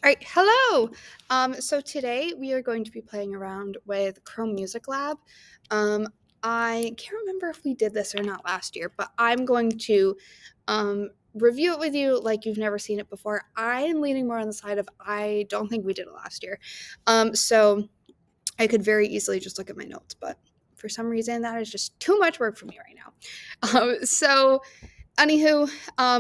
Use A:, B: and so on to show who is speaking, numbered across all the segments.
A: All right, hello. So today we are going to be playing around with Chrome Music Lab. Um, I can't remember if we did this or not last year, but I'm going to review it with you like you've never seen it before. I'm leaning more on the side of I don't think we did it last year. So I could very easily just look at my notes, but for some reason that is just too much work for me right now. So Anywho,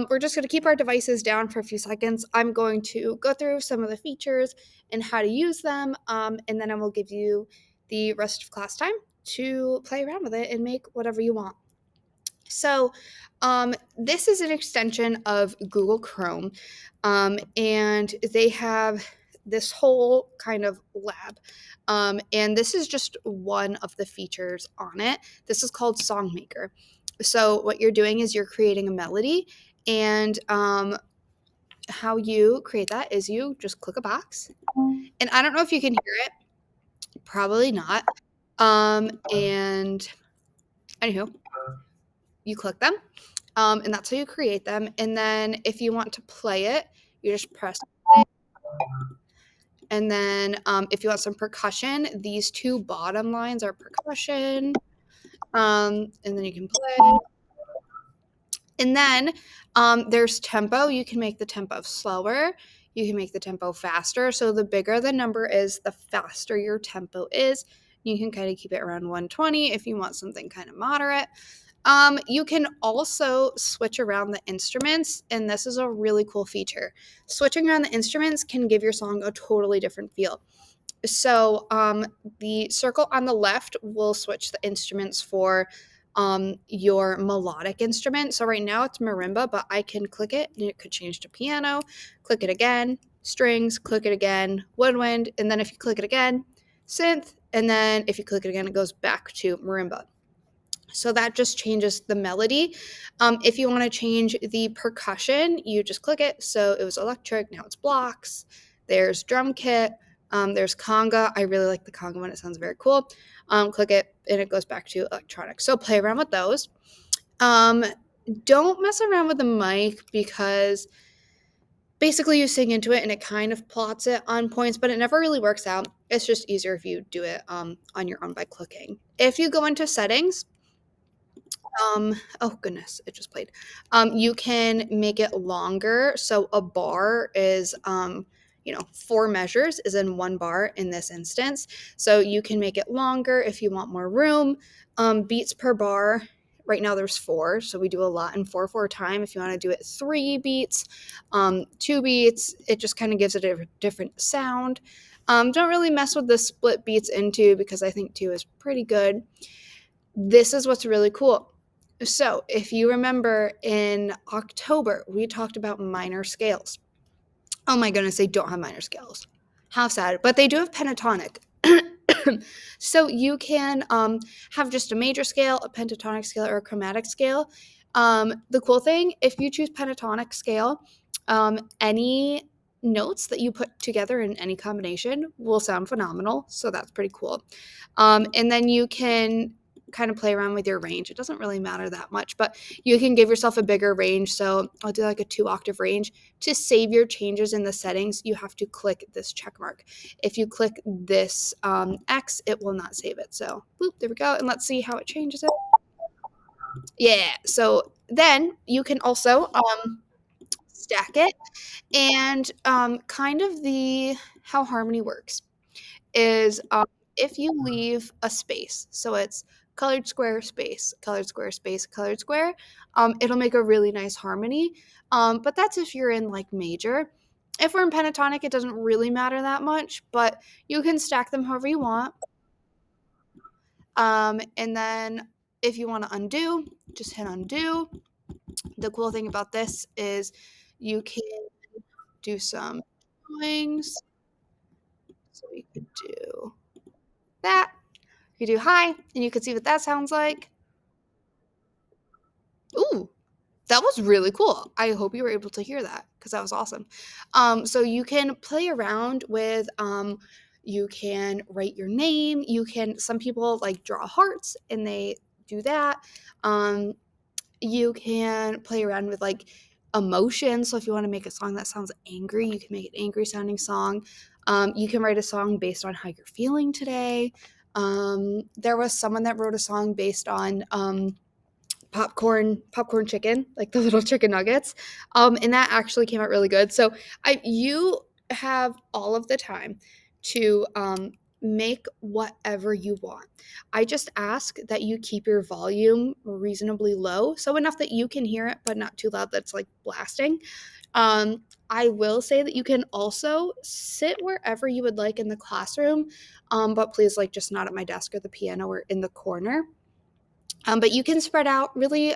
A: we're just going to keep our devices down for a few seconds. I'm going to go through some of the features and how to use them, and then I will give you the rest of class time to play around with it and make whatever you want. So, this is an extension of Google Chrome, and they have this whole kind of lab. And this is just one of the features on it. This is called Songmaker. So, what you're doing is you're creating a melody, and how you create that is you just click a box. And I don't know if you can hear it, probably not. And anywho, you click them, and that's how you create them. And then if you want to play it, you just press play. And then if you want some percussion, these two bottom lines are percussion. And then you can play. And then there's tempo. You can make the tempo slower. You can make the tempo faster. So the bigger the number is, the faster your tempo is. You can kind of keep it around 120 if you want something kind of moderate. You can also switch around the instruments, and this is a really cool feature. Switching around the instruments can give your song a totally different feel. So the circle on the left will switch the instruments for your melodic instrument. So right now it's marimba, but I can click it and it could change to piano, click it again, strings, click it again, woodwind, and then if you click it again, synth, and then if you click it again, it goes back to marimba. So that just changes the melody. If you want to change the percussion, you just click it. So it was electric, now it's blocks. There's drum kit. There's conga. I really like the conga one. It sounds very cool. Click it, and it goes back to electronic. So play around with those. Um, don't mess around with the mic because basically you sing into it and it kind of plots it on points, but it never really works out. It's just easier if you do it on your own by clicking. If you go into settings, oh goodness, it just played. You can make it longer. So a bar is, 4 measures is in one bar in this instance. So you can make it longer if you want more room. Beats per bar. Right now there's 4, so we do a lot in 4/4 time. If you want to do it 3 beats, 2 beats, it just kind of gives it a different sound. Don't really mess with the split beats into because I think 2 is pretty good. This is what's really cool. So, if you remember in October, we talked about minor scales. Oh my goodness, they don't have minor scales. How sad. But they do have pentatonic. So, you can have just a major scale, a pentatonic scale, or a chromatic scale. The cool thing, if you choose pentatonic scale, any notes that you put together in any combination will sound phenomenal. So, that's pretty cool. And then you can kind of play around with your range. It doesn't really matter that much, but you can give yourself a bigger range. So I'll do like a 2-octave range. To save your changes in the settings, you have to click this check mark. If you click this X, it will not save it. So boop, there we go. And let's see how it changes it. Yeah. So then you can also stack it, and kind of the how harmony works is if you leave a space, so it's colored square space, colored square space, colored square, it'll make a really nice harmony. But that's if you're in like major. If we're in pentatonic, it doesn't really matter that much, but you can stack them however you want. And then if you want to undo, just hit undo. The cool thing about this is you can do some drawings. So we could do that. You do hi, and you can see what that sounds like. Ooh, that was really cool. I hope you were able to hear that because that was awesome. So you can play around with, you can write your name. Some people like draw hearts and they do that. You can play around with like emotion. So if you want to make a song that sounds angry, you can make an angry sounding song. You can write a song based on how you're feeling today. There was someone that wrote a song based on popcorn chicken, like the little chicken nuggets. And that actually came out really good. So you have all of the time to make whatever you want. I just ask that you keep your volume reasonably low, so enough that you can hear it, but not too loud that's like blasting. I will say that you can also sit wherever you would like in the classroom, but please, like, just not at my desk or the piano or in the corner. But you can spread out, really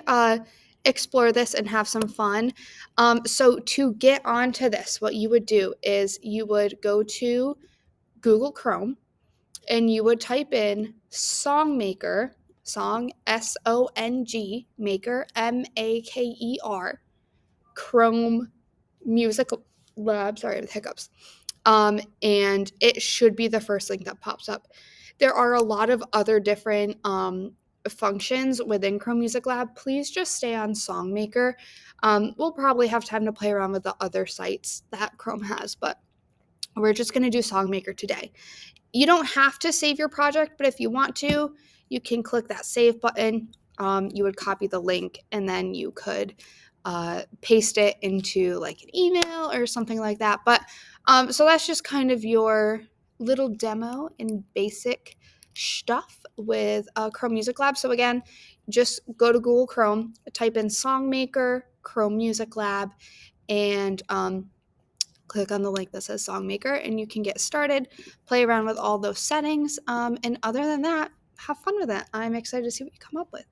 A: explore this and have some fun. So to get onto this, what you would do is you would go to Google Chrome and you would type in Songmaker, song SONG, maker MAKER, Chrome Music Lab. Sorry, with hiccups. And it should be the first link that pops up. There are a lot of other different functions within Chrome Music Lab. Please just stay on Songmaker. We'll probably have time to play around with the other sites that Chrome has, but we're just going to do Songmaker today. You don't have to save your project, but if you want to, you can click that save button. You would copy the link and then you could paste it into like an email or something like that. But so that's just kind of your little demo in basic stuff with Chrome Music Lab. So again, just go to Google Chrome, type in Songmaker, Chrome Music Lab, and click on the link that says Songmaker, and you can get started, play around with all those settings. And other than that, have fun with it. I'm excited to see what you come up with.